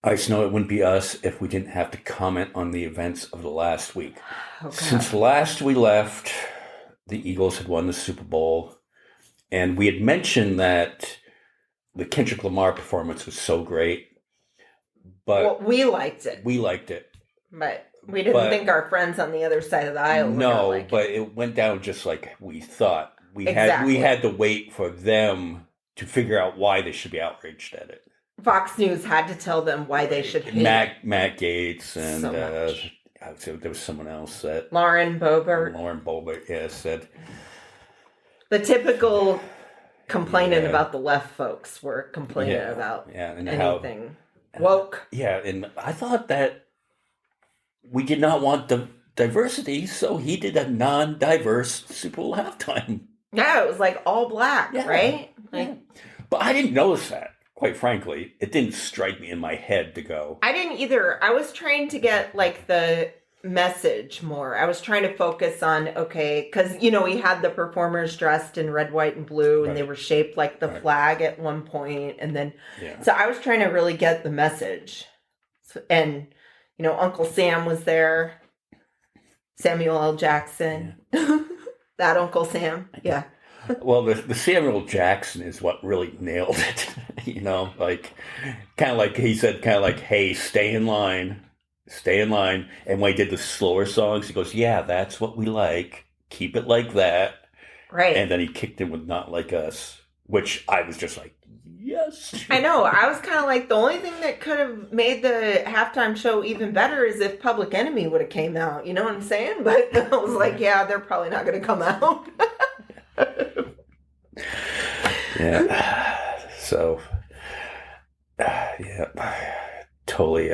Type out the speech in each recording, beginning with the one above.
I just know it wouldn't be us if we didn't have to comment on the events of the last week. Oh, Since God. last we left, the Eagles had won the Super Bowl, and we had mentioned that the Kendrick Lamar performance was so great, Well, but we liked it, we liked it. but we didn't But think our friends on the other side of the aisle were going to no, like but it. it went down just like we thought. We Exactly. had to wait for them to figure out why they should be outraged at it. Fox News had to tell them why they should hate it. Matt Gates and So much. there was someone else that Lauren Boebert, yeah, said The typical complaining about the left folks were complaining about and anything woke. Yeah, and I thought that we did not want the diversity, so he did a non-diverse Super Bowl halftime. Yeah, it was like all black, right? Like, But I didn't notice that, quite frankly. It didn't strike me in my head to go. I didn't either. I was trying to get like the message more. I was trying to focus on, okay, because, we had the performers dressed in red, white, and blue, and they were shaped like the flag at one point, and then, so I was trying to really get the message. And, Uncle Sam was there, Samuel L. Jackson, that Uncle Sam, yeah. Well, the Samuel Jackson is what really nailed it, kind of like he said, hey, stay in line. And when he did the slower songs, he goes, yeah, that's what we like. Keep it like that. Right. And then he kicked in with Not Like Us, which I was just like, yes. I know. I was kind of like, the only thing that could have made the halftime show even better is if Public Enemy would have came out. You know what I'm saying? But I was like, yeah, they're probably not going to come out. Yeah. So, totally.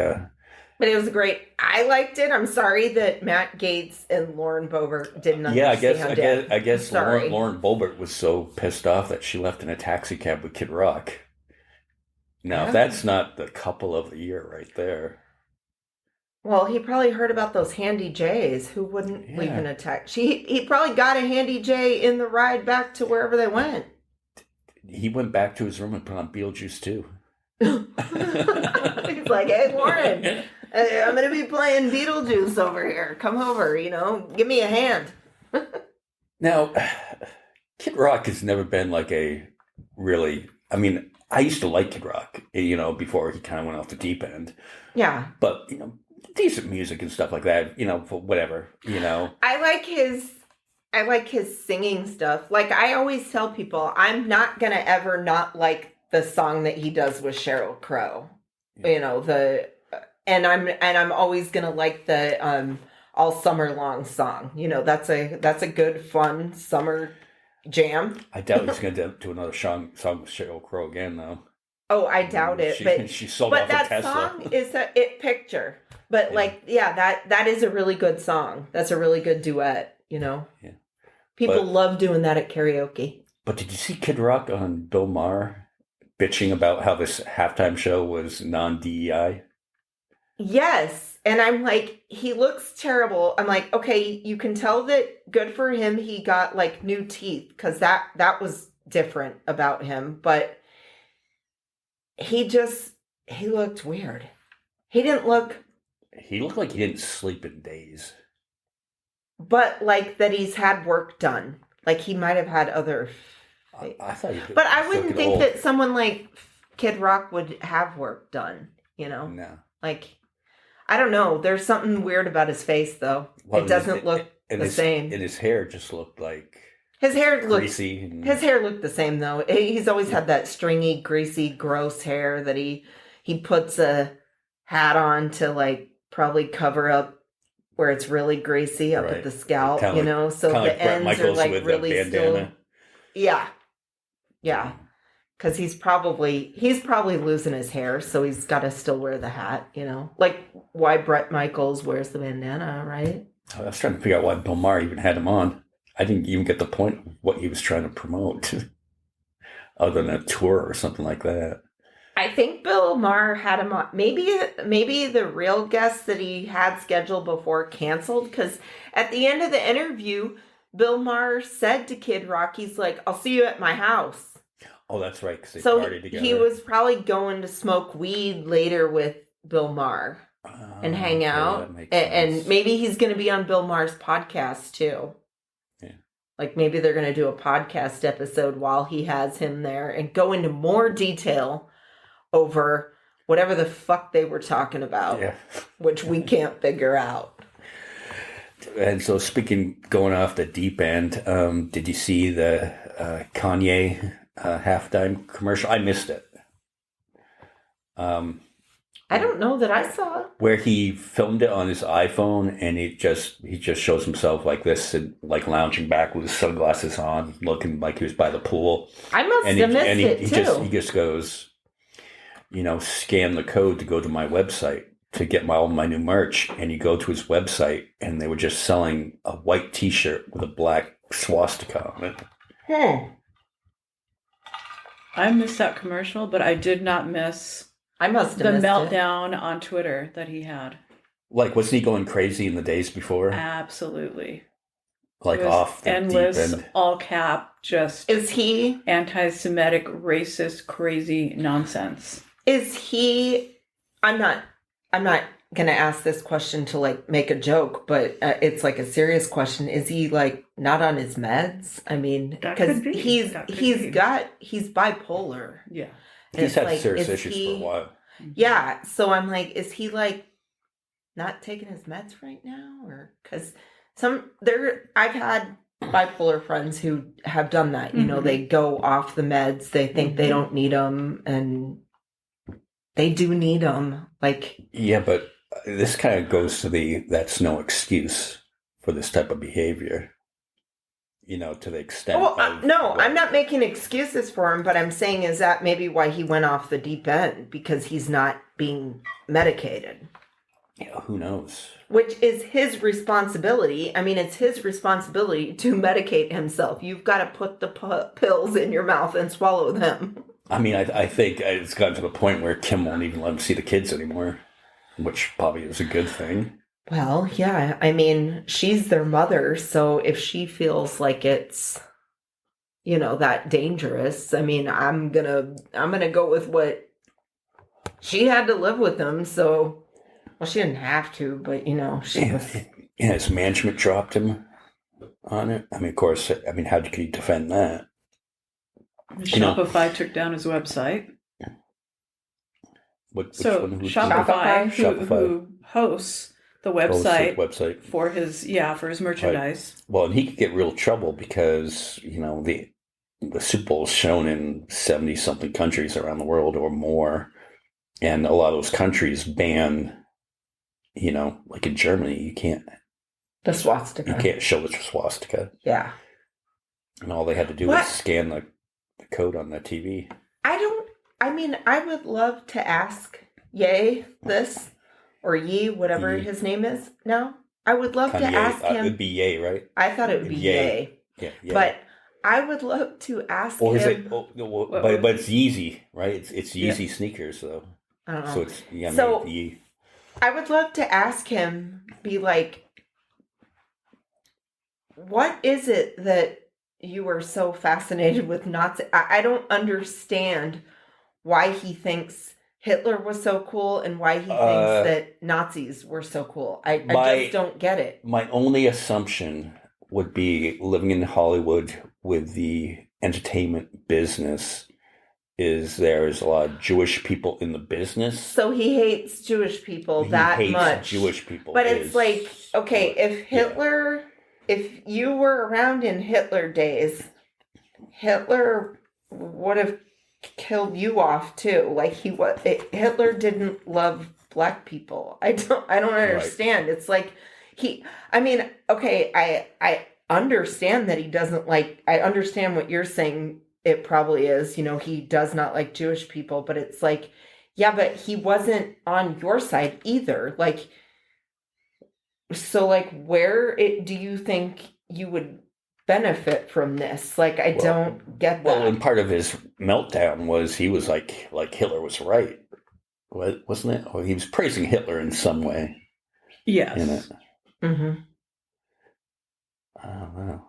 But it was great. I liked it. I'm sorry that Matt Gates and Lauren Boebert didn't understand it. I guess Lauren Boebert was so pissed off that she left in a taxi cab with Kid Rock. Now, that's not the couple of the year right there. Well, he probably heard about those Handy J's. Who wouldn't leave in a taxi? He probably got a Handy J in the ride back to wherever they went. He went back to his room and put on Beetlejuice, too. He's like, hey, Lauren, I'm going to be playing Beetlejuice over here. Come over, give me a hand. Now, Kid Rock has never been like a really, I used to like Kid Rock, before he kind of went off the deep end. Yeah. But, decent music and stuff like that, for whatever, I like his singing stuff. Like, I always tell people, I'm not going to ever not like the song that he does with Sheryl Crow. Yeah. And I'm always going to like the All Summer Long song. That's a good, fun summer jam. I doubt he's going to do another song with Sheryl Crow again, though. Oh, I doubt it. But she sold off that Tesla. Song is a it picture. But that is a really good song. That's a really good duet. Yeah. People love doing that at karaoke. But did you see Kid Rock on Bill Maher bitching about how this halftime show was non-DEI? Yes. And I'm like, he looks terrible. I'm like, okay, you can tell that good for him. He got like new teeth because that was different about him. But he looked weird. He looked like he didn't sleep in days. But like that he's had work done. Like he might have had other... I thought you did. But I wouldn't think that someone like Kid Rock would have work done, No. Like, I don't know. There's something weird about his face, though. Well, it doesn't look the same. And his hair just looked like... His hair looked... greasy. His hair looked the same, though. He's always had that stringy, greasy, gross hair that he puts a hat on to, like, probably cover up where it's really greasy up at the scalp, so the ends are like really still. Yeah. Because he's probably losing his hair, so he's got to still wear the hat, like why Bret Michaels wears the bandana, right? I was trying to figure out why Bill Maher even had him on. I didn't even get the point of what he was trying to promote, other than a tour or something like that. I think Bill Maher had him on. Maybe the real guest that he had scheduled before canceled, because at the end of the interview, Bill Maher said to Kid Rock, he's like, "I'll see you at my house." Oh, that's right, because they So partied together. he was probably going to smoke weed later with Bill Maher and hang out. And maybe he's going to be on Bill Maher's podcast too. Yeah. Like maybe they're going to do a podcast episode while he has him there and go into more detail over whatever the fuck they were talking about, which we can't figure out. And so going off the deep end, did you see the Kanye halftime commercial? I missed it. I don't know that I saw it. Where he filmed it on his iPhone, and he just shows himself like this, and like lounging back with his sunglasses on, looking like he was by the pool. I must have missed it too. He just goes, scan the code to go to my website to get all my new merch. And you go to his website, and they were just selling a white T-shirt with a black swastika on it. I missed that commercial, but I did not miss the meltdown on Twitter that he had. Like, wasn't he going crazy in the days before? Absolutely. Like off the endless, deep end. all cap, just is he anti-Semitic, racist, crazy nonsense. Is he? I'm not gonna ask this question to like make a joke, but it's like a serious question. Is he like not on his meds? I mean, because he's bipolar. Yeah, he's had serious issues for a while. Yeah, so I'm like, is he like not taking his meds right now, or because I've had bipolar friends who have done that. They go off the meds. They think they don't need them, and they do need them. Like, yeah, but this kind of goes to that's no excuse for this type of behavior. To the extent. Well, no, I'm not making excuses for him, but I'm saying is that maybe why he went off the deep end, because he's not being medicated. Yeah, who knows? Which is his responsibility. I mean, it's his responsibility to medicate himself. You've got to put the pills in your mouth and swallow them. I mean, I think it's gotten to the point where Kim won't even let him see the kids anymore, which probably is a good thing. Well, yeah. I mean, she's their mother, so if she feels like it's, that dangerous, I mean, I'm gonna go with what she had to live with him. So, well, she didn't have to, but she was. Yeah, his management dropped him on it. I mean, of course. I mean, how could you defend that? Shopify took down his website. Shopify, who hosts the website for his merchandise. Right. Well, and he could get real trouble because the Super Bowl is shown in 70-something countries around the world or more, and a lot of those countries ban. Like in Germany, you can't. The swastika. You can't show the swastika. Yeah. And all they had to do was scan the code on the TV. I would love to ask Y this, or Ye, whatever his name is now. I would love to ask him. It would be Ye, right? I thought it would be Ye. Yeah. But I would love to ask him. Or is it? But it's Yeezy, right? It's Yeezy sneakers, though. I don't know. So it's Ye. I would love to ask him, be like, what is it that you were so fascinated with Nazi? I don't understand why he thinks Hitler was so cool and why he thinks that Nazis were so cool. I just don't get it. My only assumption would be, living in Hollywood with the entertainment business, is there's a lot of Jewish people in the business. So he hates Jewish people that much. Jewish people. But it's like, okay, if you were around in Hitler days, Hitler would have killed you off too. Like Hitler didn't love black people. I don't understand. Right. It's like I understand that he doesn't like. I understand what you're saying. It probably is, he does not like Jewish people, but it's like, yeah, but he wasn't on your side either. Like, so like, where do you think you would benefit from this? Like, I don't get that. Well, and part of his meltdown was he was like Hitler was right, wasn't it? Or he was praising Hitler in some way. Yes. In it. Mm-hmm. I don't know.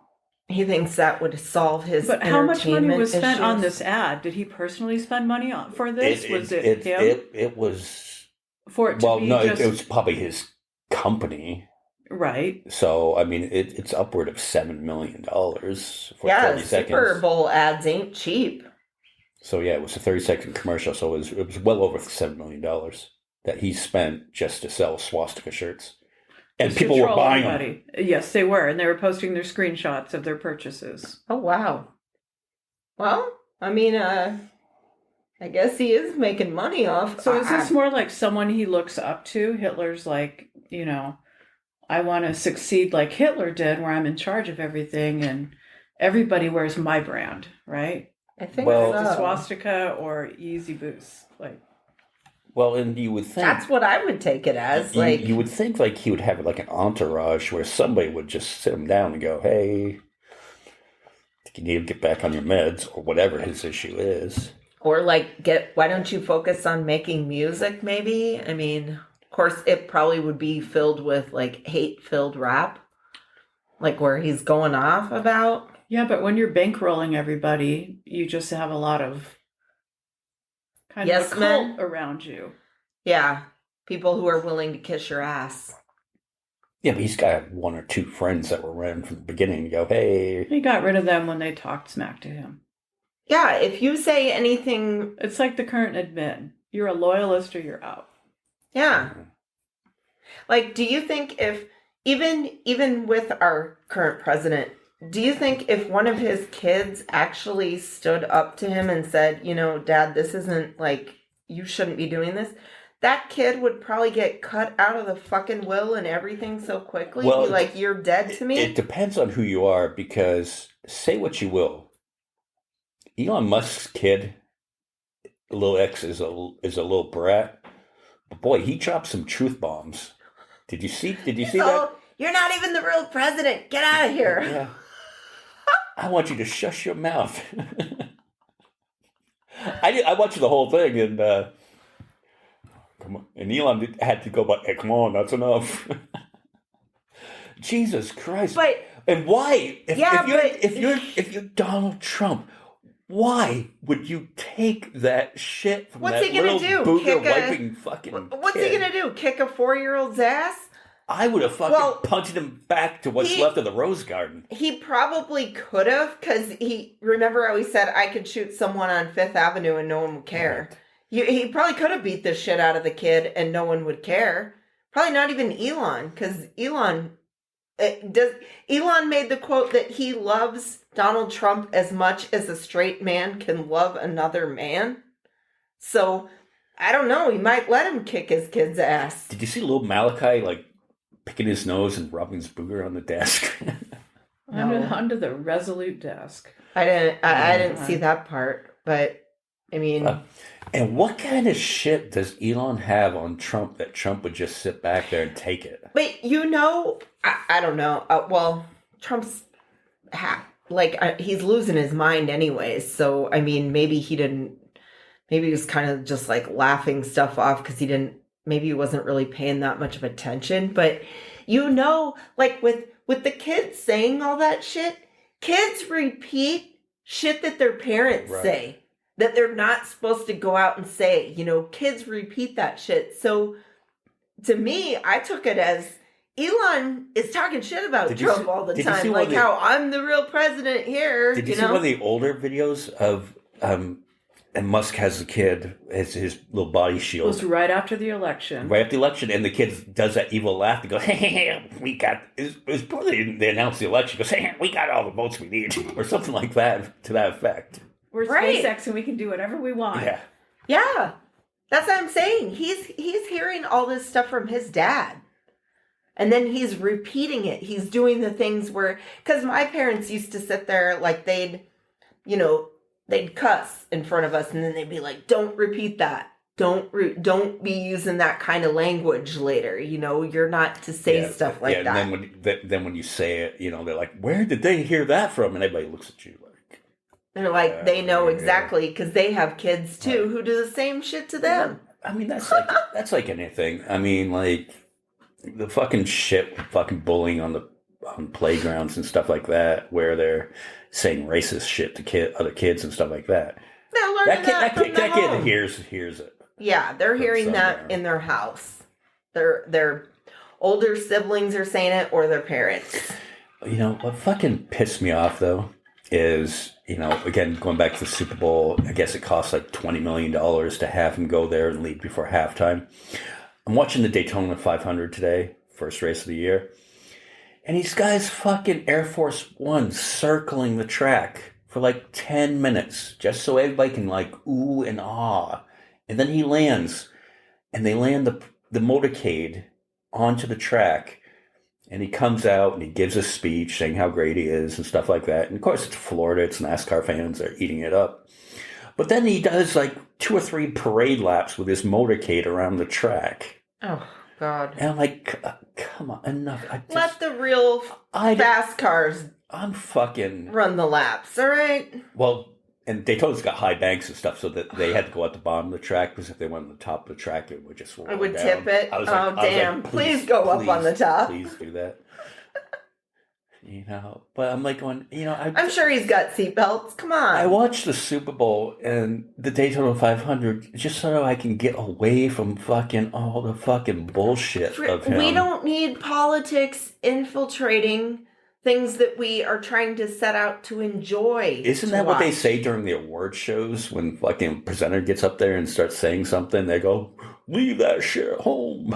He thinks that would solve his. But how much money was spent issues. on this ad? Did he personally spend money for this? Was it him? It was. For it to be it was probably his company. Right. So, I mean, it's upward of $7 million for 30 seconds. Super Bowl ads ain't cheap. So, yeah, it was a 30-second commercial. So it was well over $7 million that he spent just to sell swastika shirts. And Just people were buying them. Yes, they were. And they were posting their screenshots of their purchases. Oh, wow. Well, I mean, I guess he is making money off. So is this more like someone he looks up to? Hitler's like, I want to succeed like Hitler did, where I'm in charge of everything and everybody wears my brand, right? I think The swastika or Easy Boost. Well, and you would think that's what I would take it as. You would think like he would have like an entourage where somebody would just sit him down and go, "Hey, you need to get back on your meds," or whatever his issue is. Or why don't you focus on making music? Maybe. I mean, of course, it probably would be filled with hate-filled rap, where he's going off about. Yeah, but when you're bankrolling everybody, you just have a lot of kind of a cult around you. Yeah, people who are willing to kiss your ass. Yeah, but he's got one or two friends that were around from the beginning to go, "Hey." He got rid of them when they talked smack to him. Yeah, if you say anything... It's like the current admin. You're a loyalist or you're out. Yeah. Do you think if, even with our current president, do you think if one of his kids actually stood up to him and said, Dad, this isn't you shouldn't be doing this, that kid would probably get cut out of the fucking will and everything so quickly? Well, be like, you're dead to me? It depends on who you are, because say what you will, Elon Musk's kid, little X, is a little brat. But boy, he dropped some truth bombs. Did you see that? You're not even the real president. Get out of here. Yeah. I want you to shush your mouth. I watched the whole thing, and come on, and Elon had to go, but hey, come on, that's enough. Jesus Christ! And why? If you're Donald Trump, why would you take that shit from What's that he gonna little do? booger wiping fucking What's kid? he gonna do? Kick a 4-year-old's ass? I would have fucking punched him back to what's left of the Rose Garden. He probably could have, because remember how he said, I could shoot someone on 5th Avenue and no one would care. Right. He probably could have beat the shit out of the kid and no one would care. Probably not even Elon, because Elon made the quote that he loves Donald Trump as much as a straight man can love another man. So, I don't know, he might let him kick his kid's ass. Did you see little Malachi, picking his nose and rubbing his booger on the desk? Under the Resolute desk. I didn't see that part, but I mean... and what kind of shit does Elon have on Trump that Trump would just sit back there and take it? But I don't know. Well, Trump's he's losing his mind anyways. So, I mean, maybe he was kind of just laughing stuff off because maybe he wasn't really paying that much of attention. But, with the kids saying all that shit, kids repeat shit that their parents say that they're not supposed to go out and say. Kids repeat that shit. So, to me, I took it as Elon is talking shit about Trump all the time. How I'm the real president here. Did you see one of the older videos of... and Musk has a kid as his little body shield. It was right after the election. Right after the election, and the kid does that evil laugh and goes, "Hey, we got." It was probably they announced the election. Goes, "Hey, we got all the votes we need," or something like that, to that effect. We're SpaceX and we can do whatever we want. Yeah, that's what I'm saying. He's hearing all this stuff from his dad, and then he's repeating it. He's doing the things because my parents used to sit there they'd cuss in front of us, and then they'd be like, "Don't repeat that." don't be using that kind of language later. You're not to say stuff like that. And then when you say it, they're like, where did they hear that from? And everybody looks at you like, they're like, they know exactly because they have kids too who do the same shit to them. I mean, that's like anything. I mean, like the fucking bullying on playgrounds and stuff like that, where they're saying racist shit to other kids and stuff like that. They're learning that kid hears it. Yeah, they're hearing that in their house. Their older siblings are saying it, or their parents. What fucking pissed me off though is, again, going back to the Super Bowl, I guess it costs like $20 million to have him go there and leave before halftime. I'm watching the Daytona 500 today, first race of the year, and these guys fucking Air Force One circling the track for like 10 minutes just so everybody can like ooh and ah. And then he lands, and they land the motorcade onto the track, and he comes out and he gives a speech saying how great he is and stuff like that. And of course, it's Florida, it's NASCAR fans, they're eating it up. But then he does like 2 or 3 parade laps with his motorcade around the track. Oh, God. And I'm like, come on, enough. Let the real fast cars I'm fucking... run the laps, all right? Well... And Daytona's got high banks and stuff, so that they had to go at the bottom of the track, because if they went on the top of the track, it would just roll It would down. tip it. Damn. Please go up on the top. Please do that. But I'm like going, I'm sure he's got seatbelts. Come on. I watched the Super Bowl and the Daytona 500 just so I can get away from fucking all the fucking bullshit of him. We don't need politics infiltrating things that we are trying to set out to enjoy. Isn't that what they say during the award shows when fucking presenter gets up there and starts saying something? They go, leave that shit at home.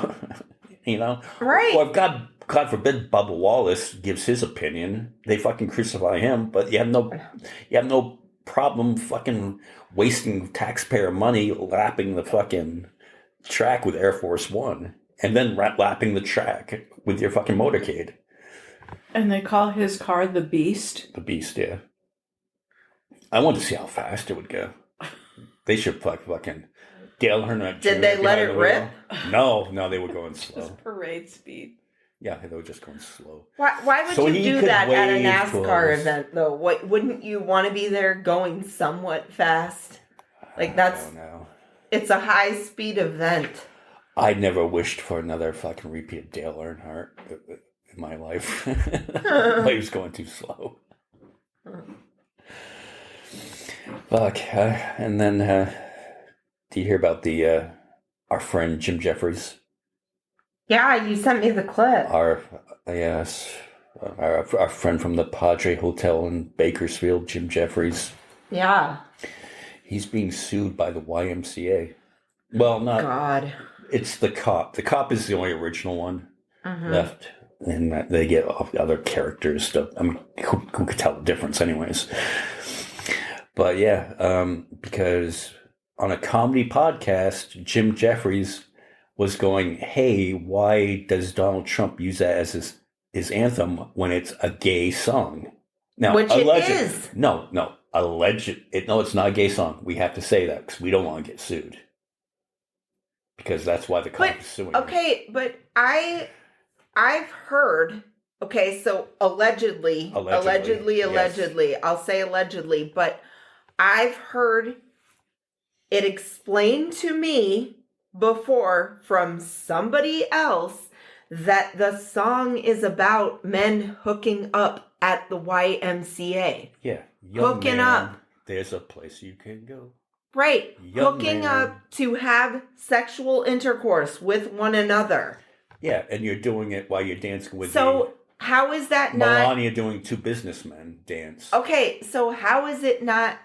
Right. Or if God forbid Bubba Wallace gives his opinion, they fucking crucify him, but you have no problem fucking wasting taxpayer money lapping the fucking track with Air Force One and then lapping the track with your fucking motorcade. And they call his car the Beast? The Beast, yeah. I wanted to see how fast it would go. They should fucking Dale Earnhardt. Did they let it rip? No, they were going slow. Just parade speed. Yeah, they were just going slow. Why would you do that at a NASCAR event, though? Wouldn't you want to be there going somewhat fast? Like, it's a high-speed event. I never wished for another fucking repeat of Dale Earnhardt in my life. But he was going too slow. Fuck. And then, do you hear about our friend Jim Jefferies? Yeah, you sent me the clip. Our friend from the Padre Hotel in Bakersfield, Jim Jefferies. Yeah. He's being sued by the Y.M.C.A. Well, not... God. It's the cop. The cop is the only original one left. And they get other characters to... I mean, who could tell the difference anyways? But yeah, because on a comedy podcast, Jim Jefferies was going, hey, why does Donald Trump use that as his anthem when it's a gay song? Now, which it is. No, alleged. No, it's not a gay song. We have to say that because we don't want to get sued. Because that's why the cop is suing. Okay, but I've heard, so allegedly, I'll say allegedly, but I've heard it explained to me before from somebody else that the song is about men hooking up at the Y.M.C.A. Yeah. Hooking up. There's a place you can go. Right. Hooking up to have sexual intercourse with one another. Yeah, and you're doing it while you're dancing with how is that not... Melania doing two businessmen dance. Okay, so how is that not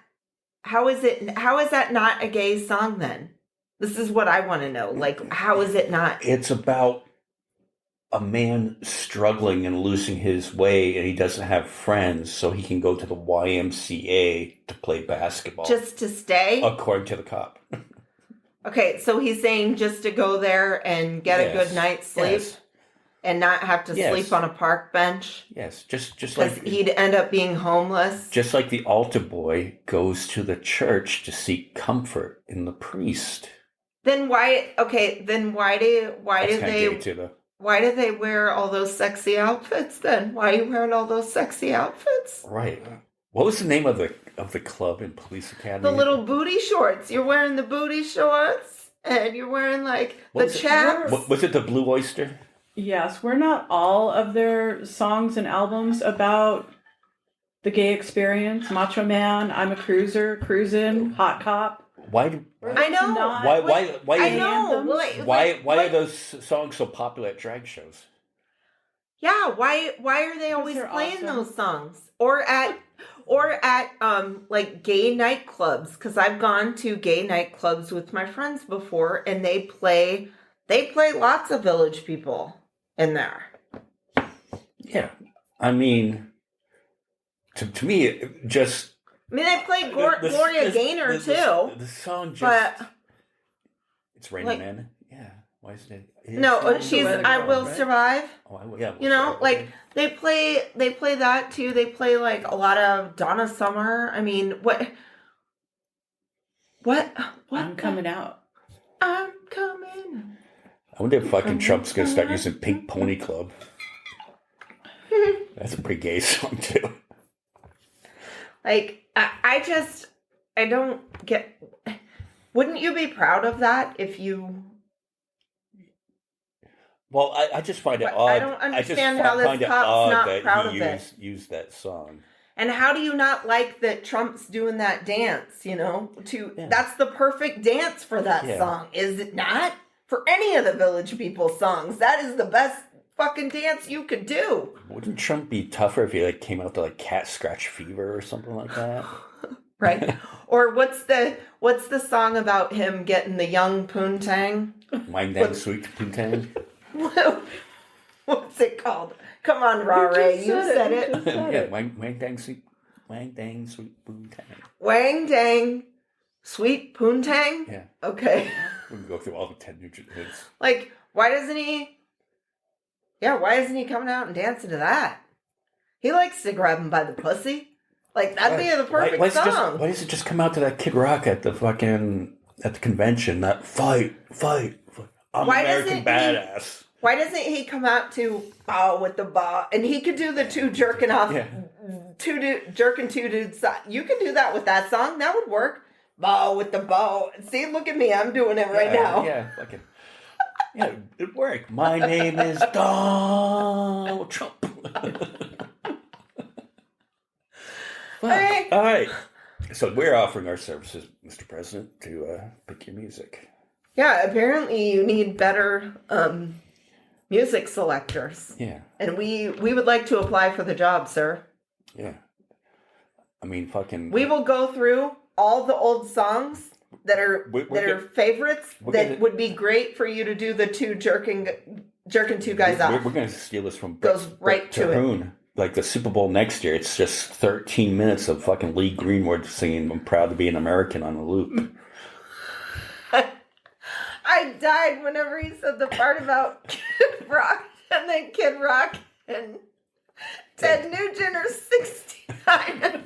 a gay song then? This is what I want to know. Like, how is it not? It's about a man struggling and losing his way, and he doesn't have friends, so he can go to the Y.M.C.A. to play basketball. Just to stay? According to the cop. Okay, so he's saying just to go there and get a good night's sleep and not have to sleep on a park bench? Yes, just like... he'd end up being homeless? Just like the altar boy goes to the church to seek comfort in the priest. Then why? Okay, then why do That's kind of gay they too, though. why do they wear all those sexy outfits? Then why are you wearing all those sexy outfits? Right. What was the name of the club in Police Academy? The little booty shorts. You're wearing the booty shorts, and you're wearing like the chaps. Was it the Blue Oyster? Yes, we're not all of their songs and albums about the gay experience. Macho Man, I'm a Cruiser, Cruisin', Hot Cop. Why? I know. Why? I know. Why are those songs so popular at drag shows? Yeah. Why are they always they're playing awesome. those songs? Or at like gay nightclubs? Because I've gone to gay nightclubs with my friends before, and they play lots of Village People in there. Yeah, I mean, to me, it just. I mean, they play Gloria Gaynor too. The song just. But it's Raining like, Men. Yeah. Why is it? No, she's I Will Survive. Oh, yeah. You know, like they play that too. They play like a lot of Donna Summer. I mean, what? I'm coming out. I'm coming. I wonder if fucking Trump's gonna start using Pink Pony Club. That's a pretty gay song too. Like I don't get. Wouldn't you be proud of that if you? Well, I just find it odd. I don't understand how this find it cop's odd not that proud he of it. used that song. And how do you not like that Trump's doing that dance? You know, that's the perfect dance for that song, is it not? For any of the Village People songs, that is the best fucking dance you could do. Wouldn't Trump be tougher if he like came out to like Cat Scratch Fever or something like that? Right. Or what's the song about him getting the young poontang? Wang Dang Sweet Poontang. What's it called? Come on, Rare, you said it. Yeah, Wang Dang Sweet Poontang. Wang Dang Sweet Poontang? Yeah. Okay. We can go through all the 10 Nugent hits. Like, why isn't he coming out and dancing to that? He likes to grab him by the pussy. Like, that'd be the perfect song. Why does it just come out to that Kid Rock at the convention? That fight. I'm American badass. Why doesn't he come out to bow with the bow? And he could do the two jerking off, jerking two dudes. You could do that with that song. That would work. Bow with the bow. See, look at me. I'm doing it right now. Yeah, fucking. Yeah, it worked. My name is Donald Trump. All right. So we're offering our services, Mr. President, to pick your music. Yeah, apparently you need better music selectors. Yeah. And we would like to apply for the job, sir. Yeah. I mean, fucking. We will go through all the old songs that are favorites would be great for you to do the two jerking two guys off. We're going to steal this from Brent Terhune. Like the Super Bowl next year, it's just 13 minutes of fucking Lee Greenwood singing "I'm proud to be an American" on a loop. I died whenever he said the part about Kid Rock, and then Kid Rock and Ted Nugent are 69.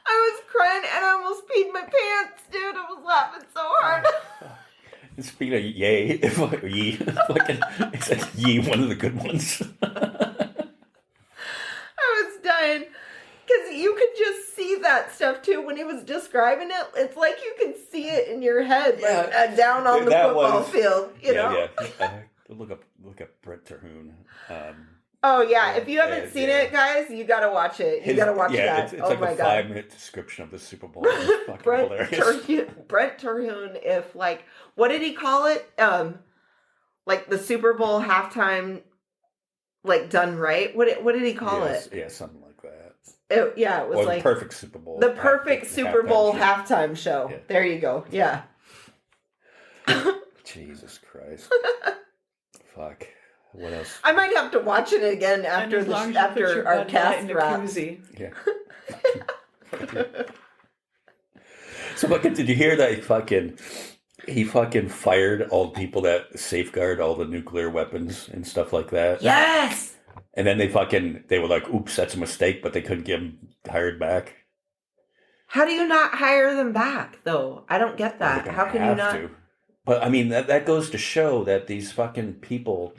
I was crying and I almost peed my pants, dude. I was laughing so hard. Speaking of yay, it's Yee, one of the good ones. I was dying. Because you could just see that stuff too when he was describing it. It's like you can see it in your head, like down on the football field. You know? Yeah. Look up Brent Terhune. Oh yeah, if you haven't seen it, guys, you gotta watch it. You gotta watch that. It's like a 5-minute description of the Super Bowl. It's fucking hilarious. Brent Terhune, if like, what did he call it? Like the Super Bowl halftime, like done right. What did he call it? Yeah, something like that. It was like the perfect Super Bowl. The perfect Super Bowl halftime show. Yeah. There you go. Yeah. Jesus Christ. Fuck. What else? I might have to watch it again after our cast wraps. Yeah. So fucking, did you hear that he fucking fired all the people that safeguard all the nuclear weapons and stuff like that? Yes. And then they were like, oops, that's a mistake, but they couldn't get him hired back. How do you not hire them back, though? I don't get that. They're How gonna can you have not? to. But I mean, that goes to show that these fucking people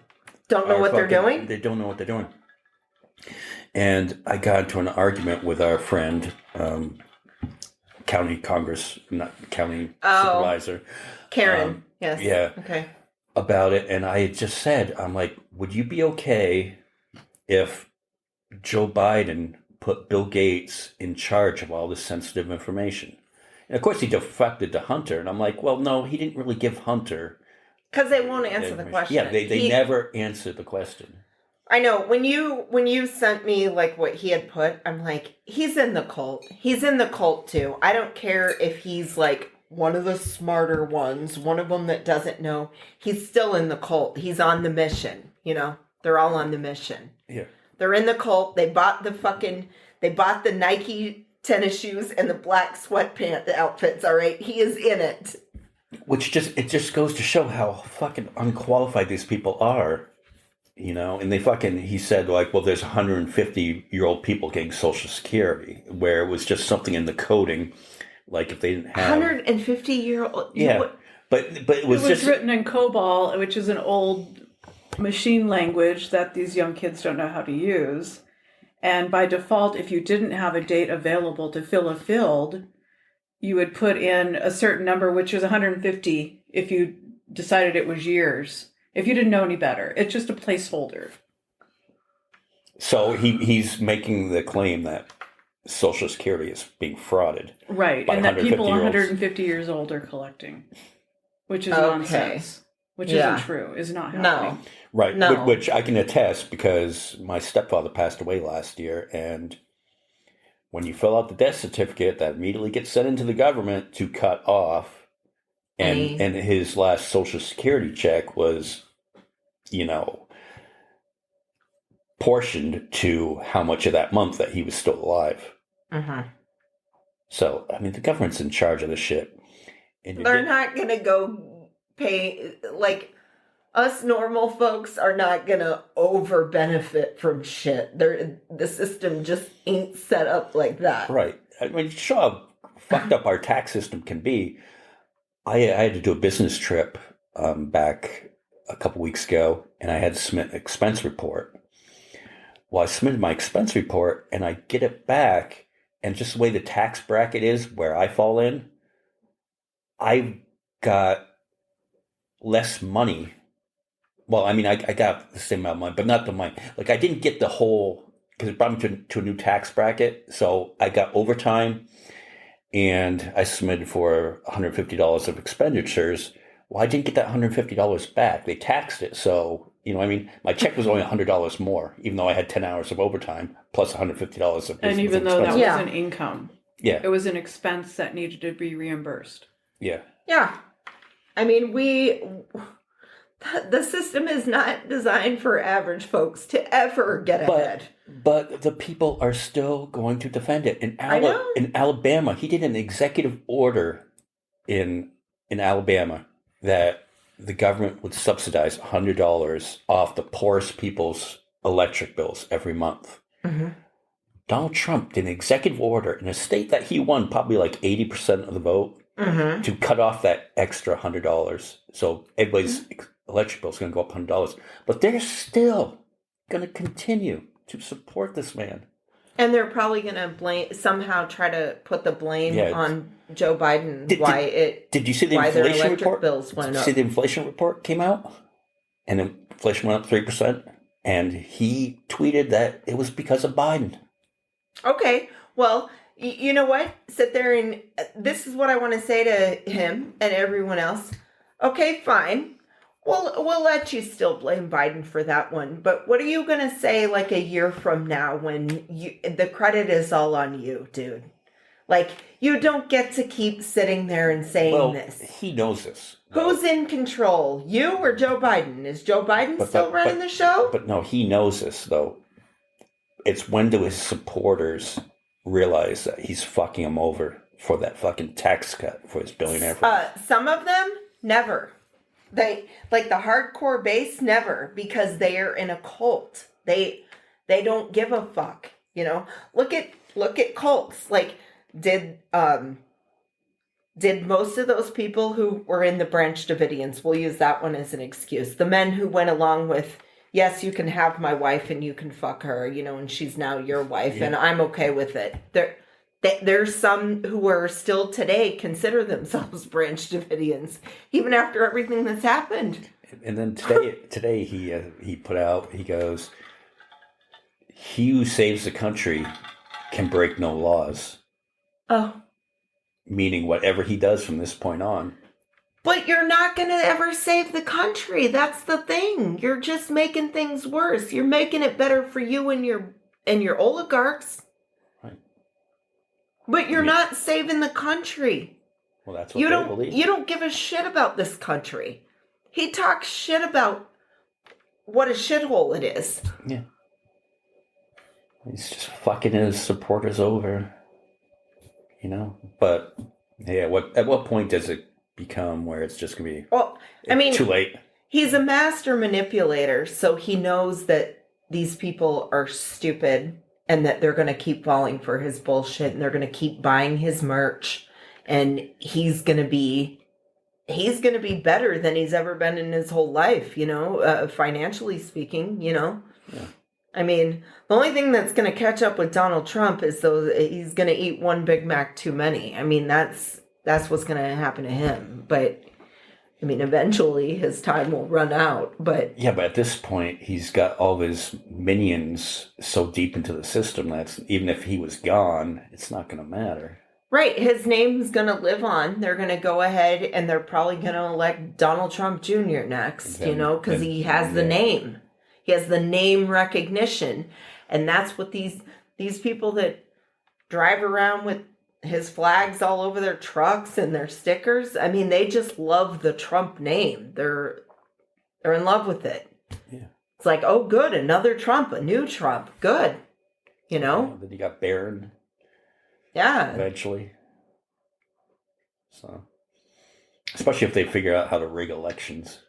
Don't know what they're doing? They don't know what they're doing. And I got into an argument with our friend, county supervisor. Karen. Yes. Yeah. Okay. About it. And I had just said, I'm like, would you be okay if Joe Biden put Bill Gates in charge of all this sensitive information? And of course, he defected to Hunter. And I'm like, well, no, he didn't really give Hunter. Because they won't answer the question. Yeah, they never answered the question. I know. When you sent me like what he had put, I'm like, he's in the cult. He's in the cult too. I don't care if he's like one of the smarter ones, one of them that doesn't know. He's still in the cult. He's on the mission. They're all on the mission. Yeah. They're in the cult. They bought the Nike tennis shoes and the black sweatpant outfits. All right. He is in it. It just goes to show how fucking unqualified these people are. And he said, like, well, there's 150-year-old people getting Social Security, where it was just something in the coding, like if they didn't have 150-year-old. Yeah, but it was just written in COBOL, which is an old machine language that these young kids don't know how to use. And by default, if you didn't have a date available to fill a field, you would put in a certain number, which is 150 if you decided it was years. If you didn't know any better, it's just a placeholder. So he's making the claim that Social Security is being frauded. Right, and that people 150 years old are collecting, which is nonsense. Which isn't true, is not happening. No. Right, no. Which I can attest because my stepfather passed away last year, and when you fill out the death certificate, that immediately gets sent into the government to cut off. And his last Social Security check was, portioned to how much of that month that he was still alive. Mm-hmm. So, I mean, the government's in charge of this shit. And they're not going to go pay, like, us normal folks are not going to over benefit from shit. The system just ain't set up like that. Right. I mean, show how fucked up our tax system can be. I had to do a business trip back a couple weeks ago, and I had to submit an expense report. Well, I submitted my expense report, and I get it back, and just the way the tax bracket is, where I fall in, I got less money. Well, I mean, I got the same amount of money, but not the money. Like, I didn't get the whole, because it brought me to a new tax bracket, so I got overtime. And I submitted for $150 of expenditures. Well, I didn't get that $150 back. They taxed it. So, my check was only $100 more, even though I had 10 hours of overtime, plus $150 of And even though that was an income. Yeah. It was an expense that needed to be reimbursed. Yeah. Yeah. I mean, the system is not designed for average folks to ever get ahead. But the people are still going to defend it. In Alabama, he did an executive order in Alabama that the government would subsidize $100 off the poorest people's electric bills every month. Mm-hmm. Donald Trump did an executive order in a state that he won probably like 80% of the vote to cut off that extra $100. So everybody's electric bill is going to go up $100. But they're still going to continue to support this man. And they're probably going to somehow try to put the blame on Joe Biden. Did you see the inflation report? Bills went up. See the inflation report came out, and inflation went up 3%, and he tweeted that it was because of Biden. Okay, well, you know what? Sit there and this is what I want to say to him and everyone else. Okay, fine. We'll let you still blame Biden for that one. But what are you going to say like a year from now when the credit is all on you, dude? Like, you don't get to keep sitting there and saying this. He knows this. Who's in control? You or Joe Biden? Is Joe Biden still running the show? But no, he knows this, though. It's when do his supporters realize that he's fucking them over for that fucking tax cut for his billionaire friends? Some of them, never. They, like the hardcore base, never, because they are in a cult. They don't give a fuck, Look at cults. Like, did most of those people who were in the Branch Davidians, we'll use that one as an excuse, the men who went along with, yes, you can have my wife and you can fuck her, and she's now your wife, and I'm okay with it. There's some who are still today consider themselves Branch Davidians, even after everything that's happened. And then today he put out, he goes, he who saves the country can break no laws. Oh. Meaning whatever he does from this point on. But you're not going to ever save the country. That's the thing. You're just making things worse. You're making it better for you and your oligarchs. Right. But you're not saving the country. Well, that's what they believe. You don't give a shit about this country. He talks shit about what a shithole it is. Yeah. He's just fucking his supporters over. But yeah, at what point does it become where it's just going to be too late? He's a master manipulator, so he knows that these people are stupid and that they're going to keep falling for his bullshit and they're going to keep buying his merch, and he's going to be better than he's ever been in his whole life, financially speaking, Yeah. I mean, the only thing that's going to catch up with Donald Trump is he's going to eat one Big Mac too many. I mean, that's what's going to happen to him. But I mean, eventually his time will run out. But yeah, but at this point, he's got all of his minions so deep into the system that even if he was gone, it's not going to matter. Right, his name's going to live on. They're going to go ahead and they're probably going to elect Donald Trump Jr. next, because he has the name. He has the name recognition, and that's what these people that drive around with his flags all over their trucks and their stickers. I mean, they just love the Trump name. They're in love with it. Yeah, it's like, oh, good, another Trump, a new Trump, good. Then you got Barron. Yeah, eventually. So, especially if they figure out how to rig elections.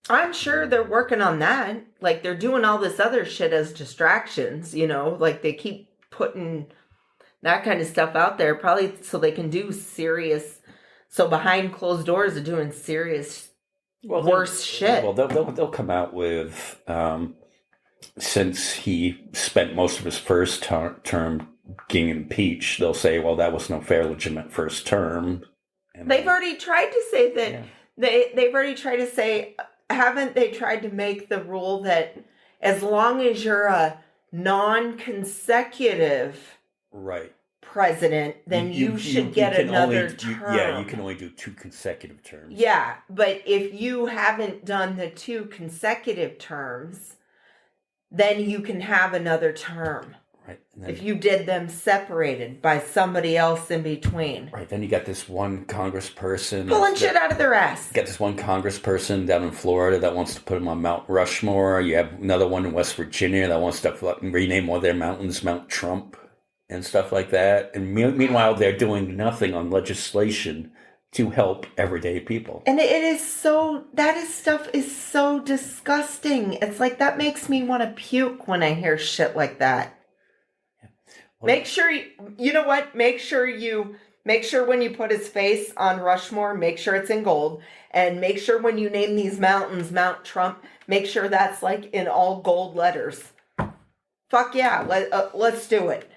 I'm sure they're working on that. Like, they're doing all this other shit as distractions, like they keep putting that kind of stuff out there, probably so they can do serious, so behind closed doors they're doing serious, worse shit. Well, they'll come out with, since he spent most of his first term getting impeached, they'll say, well, that was no fair, legitimate first term. And they've already tried to say that. Yeah. They've already tried to say, haven't they tried to make the rule that as long as you're a non-consecutive president, then you should get another term. You can only do 2 consecutive terms. Yeah, but if you haven't done the 2 consecutive terms, then you can have another term. Right. If you did them separated by somebody else in between. Right. Then you got this one congressperson pulling shit out of their ass. You got this one congressperson down in Florida that wants to put him on Mount Rushmore. You have another one in West Virginia that wants to rename one of their mountains Mount Trump and stuff like that. And meanwhile, they're doing nothing on legislation to help everyday people. And stuff is so disgusting. It's like, that makes me want to puke when I hear shit like that. Make sure make sure when you put his face on Rushmore, make sure it's in gold, and make sure when you name these mountains Mount Trump, make sure that's like in all gold letters. Fuck yeah, let's do it.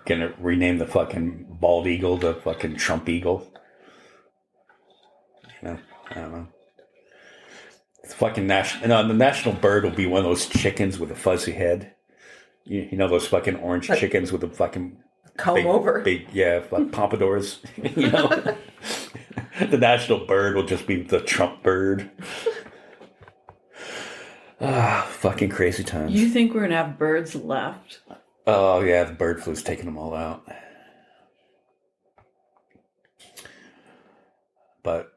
Gonna rename the fucking bald eagle the fucking Trump eagle. I don't know. It's fucking the national bird will be one of those chickens with a fuzzy head. You know those fucking orange chickens with the fucking comb over? Like pompadours. The national bird will just be the Trump bird. Fucking crazy times. You think we're going to have birds left? Oh, yeah, the bird flu's taking them all out. But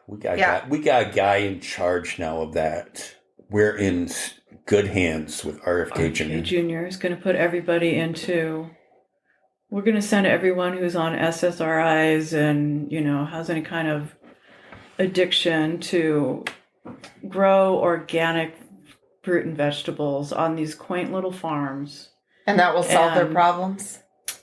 we got a guy in charge now of that. We're in good hands with RFK Jr. Jr. is going to put everybody into... We're going to send everyone who's on SSRIs and, has any kind of addiction to grow organic fruit and vegetables on these quaint little farms And that will solve their And- problems.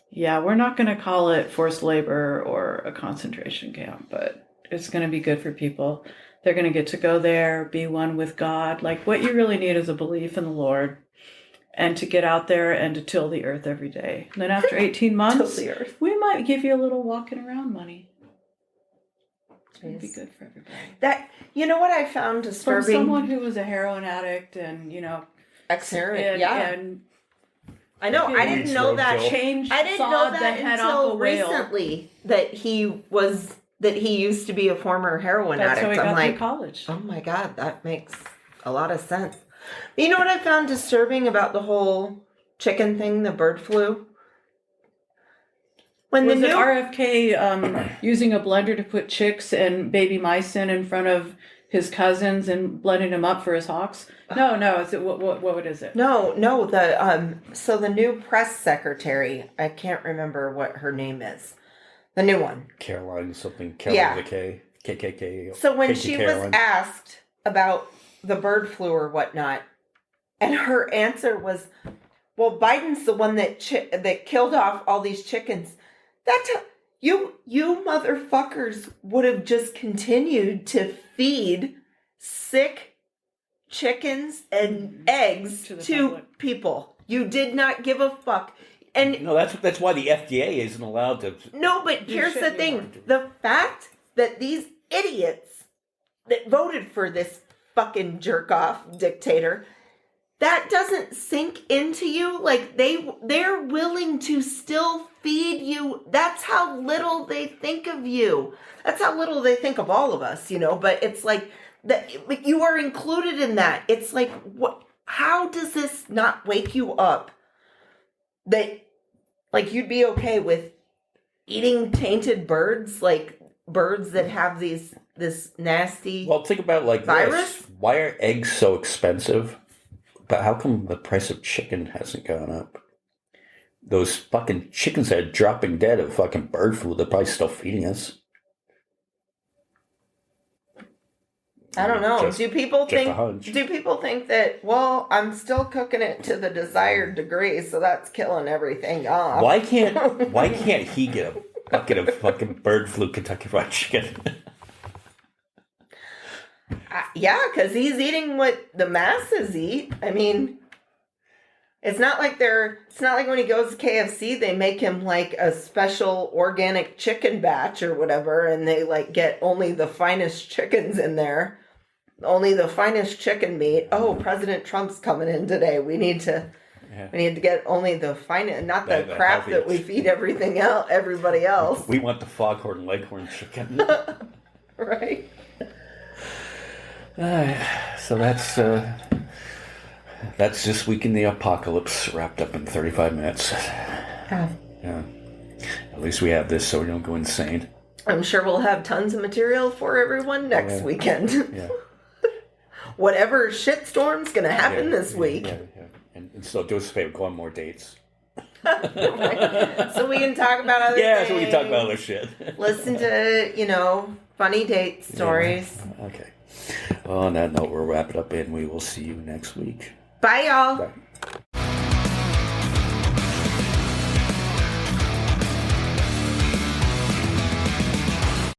Yeah, we're not going to call it forced labor or a concentration camp, but it's going to be good for people. They're going to get to go there, be one with God. Like, what you really need is a belief in the Lord and to get out there and to till the earth every day. And then after 18 months, Till the earth. we might give you a little walking around money. It's going to be Jeez. good for everybody. That, you know what I found From disturbing? someone who was a heroin addict and, Ex-heroin, yeah. and I know. I didn't know that. changed, I didn't know sawed the that head off until a whale. recently that he used to be a former heroin That's how addict. he I'm got like, to college. oh my God, that makes a lot of sense. You know what I found disturbing about the whole chicken thing, the bird flu? When Was the it new RFK using a blender to put chicks and baby mice in front of his cousins and blending them up for his hawks? No. Is it what is it? No, so the new press secretary, I can't remember what her name is. The new one. Caroline something. Yeah. Caroline the K. KKK. So when KK she Caroline. was asked about the bird flu or whatnot, and her answer was, "Well, Biden's the one that killed off all these chickens." You motherfuckers would have just continued to feed sick chickens and eggs To the to public. people. You did not give a fuck. And No, that's why the FDA isn't allowed to. no, but here's the thing. The fact that these idiots that voted for this fucking jerk-off dictator, that doesn't sink into you. Like, they're willing to still feed you. That's how little they think of you. That's how little they think of all of us, but it's like that you are included in that. It's like, what? How does this not wake you up that, like, you'd be okay with eating tainted birds, like birds that have this nasty Well, think about it like virus? this. Why are eggs so expensive? But how come the price of chicken hasn't gone up? Those fucking chickens that are dropping dead of fucking bird flu, they're probably still feeding us. I don't know. Just- do people just a hunch. think that, well, I'm still cooking it to the desired degree, so that's killing everything off? Why can't he get a bucket of fucking bird flu Kentucky Fried Chicken? Yeah, because he's eating what the masses eat. I mean, it's not like when he goes to KFC, they make him like a special organic chicken batch or whatever, and they like get only the finest chickens in there. Only the finest chicken meat. Oh, President Trump's coming in today. We need to get only the finest, not the crap that we feed everybody else. We want the foghorn leghorn chicken. Right. So that's This Week in the Apocalypse wrapped up in 35 minutes. Yeah. Yeah. At least we have this so we don't go insane. I'm sure we'll have tons of material for everyone next weekend. Yeah. Whatever shitstorm's going to happen this week. Yeah. And so do us a favor, go on more dates. Right? So we can talk about other things. Yeah, so we can talk about other shit. Listen to, funny date stories. Yeah. Okay. Well, on that note, we'll wrap it up and we will see you next week. Bye, y'all. Bye.